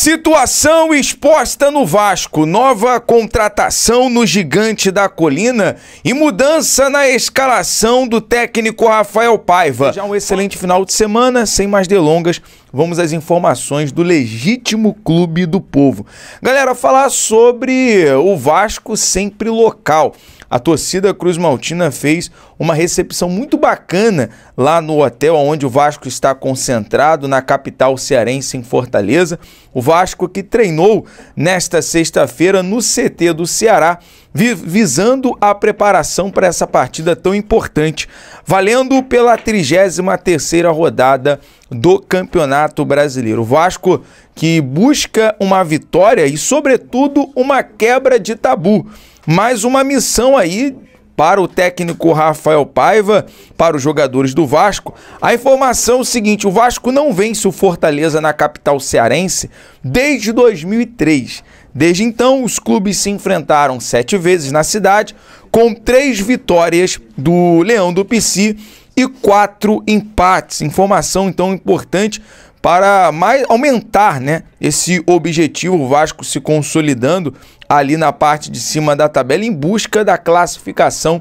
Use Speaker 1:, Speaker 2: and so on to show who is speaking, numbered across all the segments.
Speaker 1: Situação exposta no Vasco, nova contratação no Gigante da Colina e mudança na escalação do técnico Rafael Paiva. Já um excelente final de semana, sem mais delongas, vamos às informações do legítimo clube do povo. Galera, falar sobre o Vasco sempre local. A torcida Cruz Maltina fez uma recepção muito bacana lá no hotel onde o Vasco está concentrado, na capital cearense, em Fortaleza. O Vasco que treinou nesta sexta-feira no CT do Ceará, visando a preparação para essa partida tão importante, valendo pela 33ª rodada do Campeonato Brasileiro. O Vasco que busca uma vitória e, sobretudo, uma quebra de tabu. Mais uma missão aí para o técnico Rafael Paiva, para os jogadores do Vasco. A informação é o seguinte: o Vasco não vence o Fortaleza na capital cearense desde 2003. Desde então, os clubes se enfrentaram 7 vezes na cidade, com 3 vitórias do Leão do Pici e 4 empates. Informação, então, importante para aumentar, né, esse objetivo, o Vasco se consolidando ali na parte de cima da tabela em busca da classificação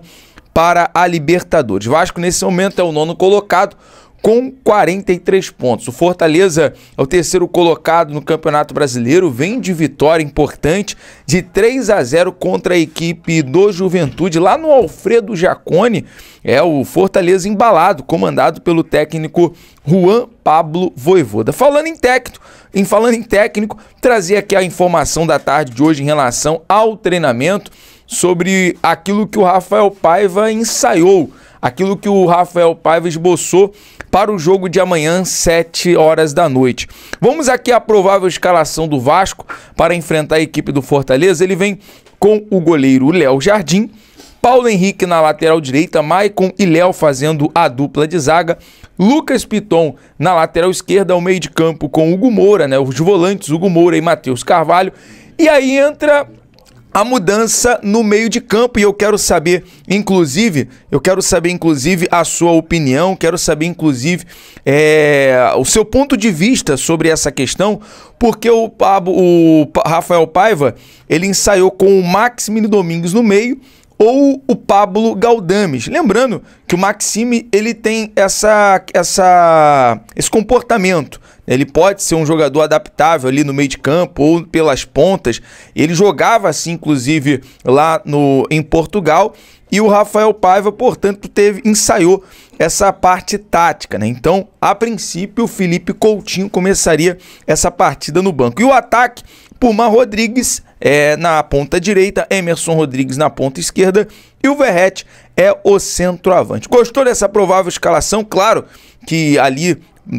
Speaker 1: para a Libertadores. Vasco nesse momento é o 9º colocado com 43 pontos. O Fortaleza é o 3º colocado no Campeonato Brasileiro, vem de vitória importante de 3-0 contra a equipe do Juventude lá no Alfredo Jaconi. É o Fortaleza embalado, comandado pelo técnico Juan Pablo Vojvoda. Falando em técnico, trazer aqui a informação da tarde de hoje em relação ao treinamento, sobre aquilo que o Rafael Paiva ensaiou, aquilo que o Rafael Paiva esboçou para o jogo de amanhã, 7 horas da noite. Vamos aqui à provável escalação do Vasco para enfrentar a equipe do Fortaleza. Ele vem com o goleiro Léo Jardim, Paulo Henrique na lateral direita, Maicon e Léo fazendo a dupla de zaga, Lucas Piton na lateral esquerda, ao meio de campo com Hugo Moura, né, os volantes Hugo Moura e Matheus Carvalho. E aí entra a mudança no meio de campo, e eu quero saber, inclusive, a sua opinião, quero saber, inclusive, o seu ponto de vista sobre essa questão, porque o Rafael Paiva, ele ensaiou com o Maxime Domingues no meio, ou o Pablo Galdames. Lembrando que o Maxime, ele tem esse comportamento. Ele pode ser um jogador adaptável ali no meio de campo ou pelas pontas. Ele jogava assim, inclusive, lá em Portugal. E o Rafael Paiva, portanto, ensaiou essa parte tática, né? Então, a princípio, o Felipe Coutinho começaria essa partida no banco. E o ataque, Puma Rodrigues na ponta direita, Emerson Rodrigues na ponta esquerda e o Verrete é o centroavante. Gostou dessa provável escalação? Claro que ali,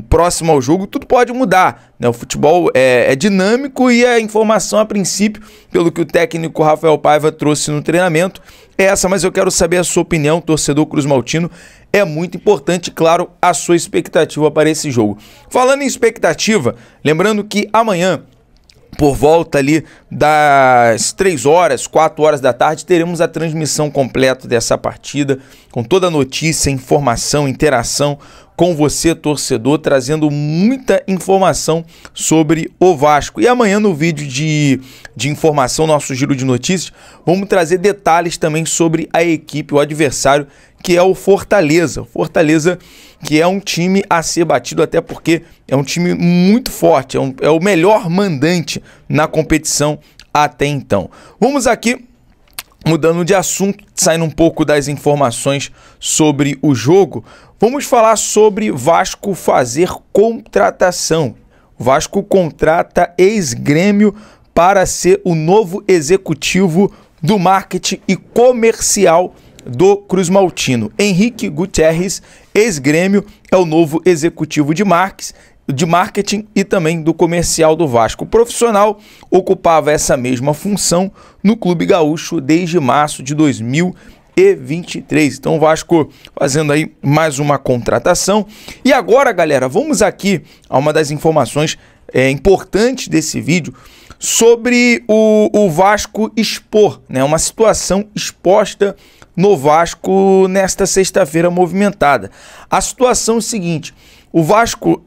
Speaker 1: próximo ao jogo, tudo pode mudar, né? O futebol é dinâmico e a informação, a princípio, pelo que o técnico Rafael Paiva trouxe no treinamento, é essa, mas eu quero saber a sua opinião, torcedor Cruz Maltino. É muito importante, claro, a sua expectativa para esse jogo. Falando em expectativa, lembrando que amanhã, por volta ali das 3 horas, 4 horas da tarde, teremos a transmissão completa dessa partida, com toda a notícia, informação, interação com você, torcedor, trazendo muita informação sobre o Vasco. E amanhã no vídeo de informação, nosso giro de notícias, vamos trazer detalhes também sobre a equipe, o adversário, que é o Fortaleza. O Fortaleza, que é um time a ser batido, até porque é um time muito forte, é o melhor mandante na competição até então. Vamos aqui, mudando de assunto, saindo um pouco das informações sobre o jogo, vamos falar sobre Vasco fazer contratação. O Vasco contrata ex-Grêmio para ser o novo executivo do marketing e comercial do Cruz Maltino. Henrique Gutierrez, ex-Grêmio, é o novo executivo de marketing e também do comercial do Vasco. O profissional ocupava essa mesma função no Clube Gaúcho desde março de 2023. Então o Vasco fazendo aí mais uma contratação. E agora, galera, vamos aqui a uma das informações importantes desse vídeo sobre o Vasco expor, né, uma situação exposta no Vasco nesta sexta-feira movimentada. A situação é o seguinte: o Vasco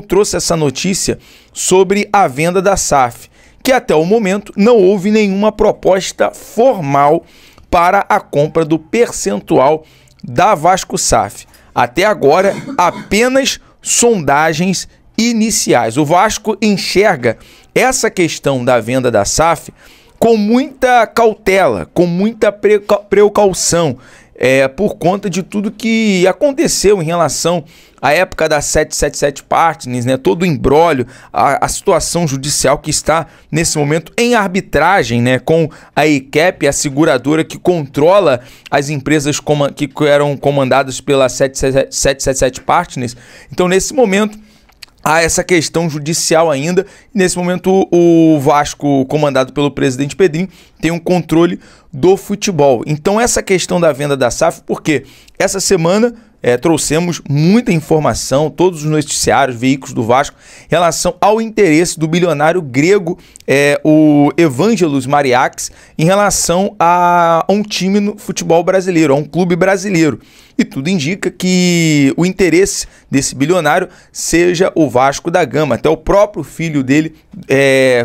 Speaker 1: trouxe essa notícia sobre a venda da SAF, que até o momento não houve nenhuma proposta formal para a compra do percentual da Vasco SAF. Até agora, apenas sondagens iniciais. O Vasco enxerga essa questão da venda da SAF com muita cautela, com muita precaução, por conta de tudo que aconteceu em relação à época da 777 Partners, né? Todo o imbróglio, a situação judicial que está nesse momento em arbitragem, né? Com a ICAP, a seguradora que controla as empresas que eram comandadas pela 777 Partners. Então, nesse momento, há essa questão judicial ainda. Nesse momento, o Vasco, comandado pelo presidente Pedrinho, tem um controle do futebol. Então, essa questão da venda da SAF, porque essa semana trouxemos muita informação, todos os noticiários, veículos do Vasco, em relação ao interesse do bilionário grego, o Evangelos Mariakis, em relação a um time no futebol brasileiro, a um clube brasileiro. E tudo indica que o interesse desse bilionário seja o Vasco da Gama. Até o próprio filho dele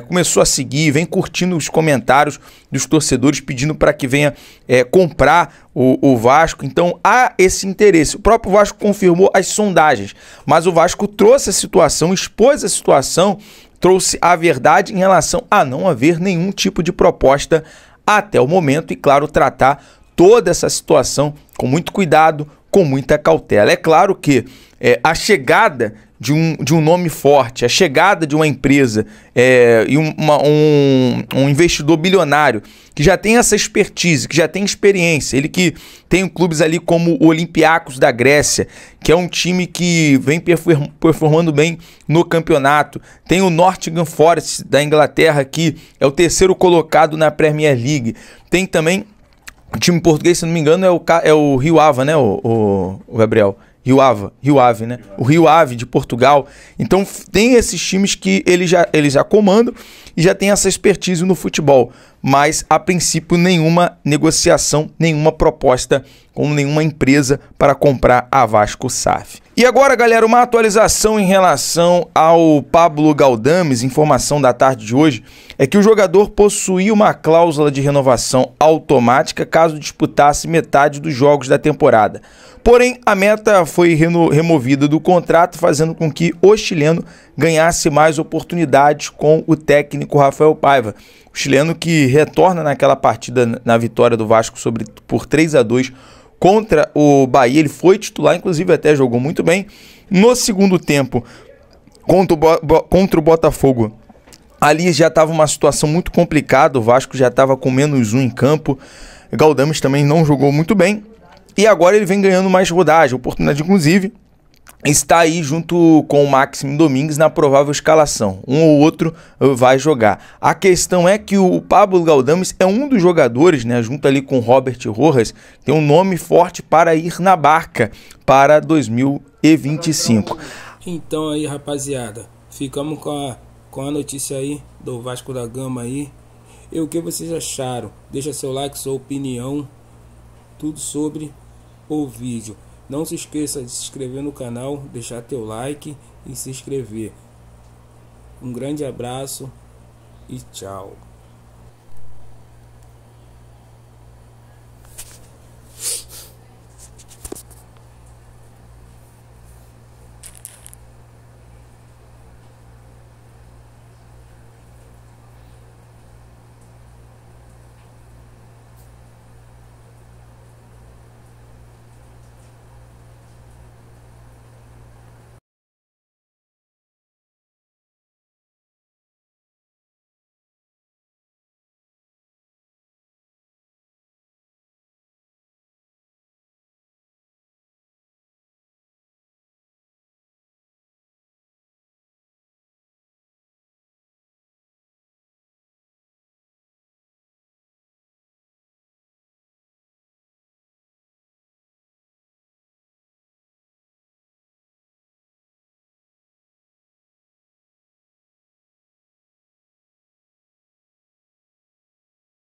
Speaker 1: começou a seguir, vem curtindo os comentários dos torcedores, pedindo para que venha comprar o Vasco. Então há esse interesse. O próprio Vasco confirmou as sondagens, mas o Vasco trouxe a situação, expôs a situação, trouxe a verdade em relação a não haver nenhum tipo de proposta até o momento e, claro, tratar toda essa situação com muito cuidado, com muita cautela. É claro que a chegada de um nome forte, a chegada de uma empresa e um investidor bilionário que já tem essa expertise, que já tem experiência, ele que tem clubes ali como o Olympiacos da Grécia, que é um time que vem performando bem no campeonato, tem o Nottingham Forest da Inglaterra, que é o terceiro colocado na Premier League, tem também o time português, se não me engano, é o Rio Ave, né, o Gabriel? Rio Ave, né? O Rio Ave de Portugal. Então tem esses times que eles já comandam e já tem essa expertise no futebol. Mas, a princípio, nenhuma negociação, nenhuma proposta com nenhuma empresa para comprar a Vasco SAF. E agora, galera, uma atualização em relação ao Pablo Galdames. Informação da tarde de hoje é que o jogador possuía uma cláusula de renovação automática caso disputasse metade dos jogos da temporada. Porém, a meta foi removida do contrato, fazendo com que o chileno ganhasse mais oportunidades com o técnico Rafael Paiva. O chileno que retorna naquela partida na vitória do Vasco por 3-2 contra o Bahia. Ele foi titular, inclusive até jogou muito bem. No segundo tempo, contra o Botafogo, ali já estava uma situação muito complicada. O Vasco já estava com -1 em campo. Galdames também não jogou muito bem. E agora ele vem ganhando mais rodagem. Oportunidade, inclusive, está aí junto com o Máximo Domingues na provável escalação. Um ou outro vai jogar. A questão é que o Pablo Galdames é um dos jogadores, né, junto ali com o Robert Rojas, tem um nome forte para ir na barca para 2025.
Speaker 2: Então aí, rapaziada, ficamos com a notícia aí do Vasco da Gama aí. E o que vocês acharam? Deixa seu like, sua opinião, tudo sobre o vídeo. Não se esqueça de se inscrever no canal, deixar teu like e se inscrever. Um grande abraço e tchau.